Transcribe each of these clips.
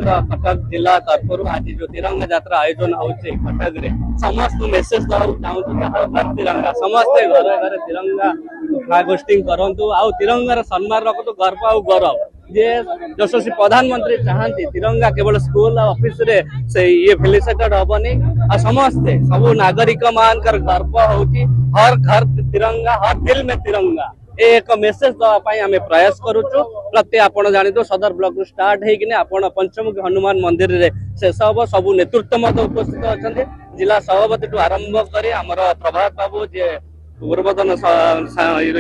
यात्रा कटक जिला तरफ आज जो तिरंगा यात्रा आयोजन होचे कटक रे समस्त मेसेज दବାକୁ ଚାହୁଁଛୁ हर तिरंगा समस्त घर घर तिरंगा फ्लैग होस्टिंग करंतु आ तिरंगार सम्मान रखतु गर्व आ गौरव जे यशस्वी प्रधानमंत्री चाहती तिरंगा केवल स्कूल ऑफिस रे से ये फेलिसिटेड हबनी आ समस्ते सब नागरिक मानकर गर्व होची हर घर तिरंगा हर दिल में तिरंगा एक मेसेज दवाई आम प्रयास करुचु प्रति आपण जानी सदर ब्लॉक स्टार्ट होकर पंचमुखी हनुमान मंदिर रे शेष हम सब नेतृत्व मत उपस्थित अच्छा जिला सभापति ठू आरंभ कर प्रभात बाबू जे पूर्वतन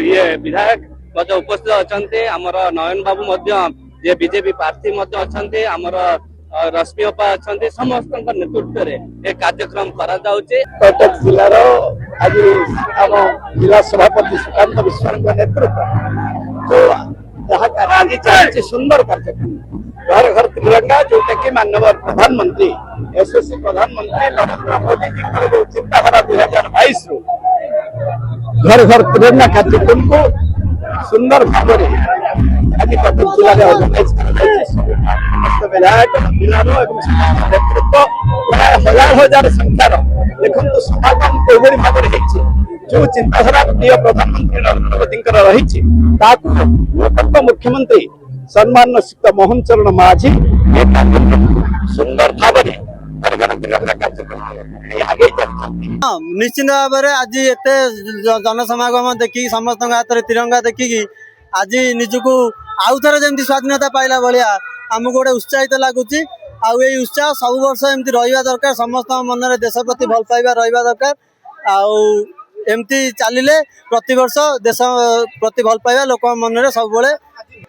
ये विधायक उपस्थित अच्छा आमर नयन बाबू जे बीजेपी प्रार्थी अच्छा रश्मि अपा अच्छा समस्त नेतृत्व में एक कार्यक्रम करा कटक जिलार आज आम जिला सभापति सुकांत विश्वास नेतृत्व जो आज चलती सुंदर कार्यक्रम घर घर तिरंगा जोटा कि माननीय प्रधानमंत्री यशस्वी प्रधानमंत्री नरेंद्र मोदी जी जो चिंताधारा 2022 रु घर घर तिरंगा कार्यक्रम को सुंदर भाव आज कटक जिले में ऑर्गेनाइज विधायक नेतृत्व प्राय हजार हजार संख्यार देखो समागम किभली भाव जो चिंताधारा प्रिय प्रधानमंत्री नरेंद्र मोदी रही लोकत्व मुख्यमंत्री सम्मान सिक्त मोहन चरण माझी सुंदर भाव निश्चित भाव में आज एत जनसमागम देखिक समस्त हाथ में तिरंगा देखिकी आज निजक आउ थे जमी स्वाधीनता पाइला भाया आमको गोटे उत्साहित लगुच उत्साह सब वर्ष एमती रहा दरकार समस्त मन में देश प्रति भल पाइबा रहा दरकार आमती चलिए प्रति वर्ष देश प्रति भल पाइबा लोक मन में सब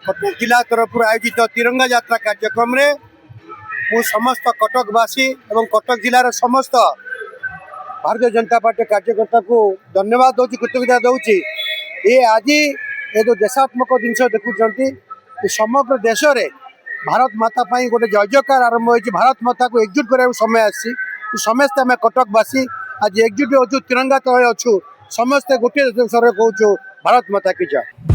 कटक जिला तरफ आयोजित तिरंगा यात्रा कार्यक्रम रे मु समस्त कटकवासी और कटक जिलार समस्त भारतीय जनता पार्टी कार्यकर्ता को धन्यवाद दूसरी कृतज्ञता दूसरी ये आज ये जो देशात्मक जिनस देखुं समग्र देश में भारत माता गोटे जयकार आरंभ हो भारत माता को एकजुट करने समय आसी समस्ते आम कटकवासी आज एकजुट हो तिरंगा तले अच्छु समस्ते गोटे स्वर कहूँ भारत माता की जय।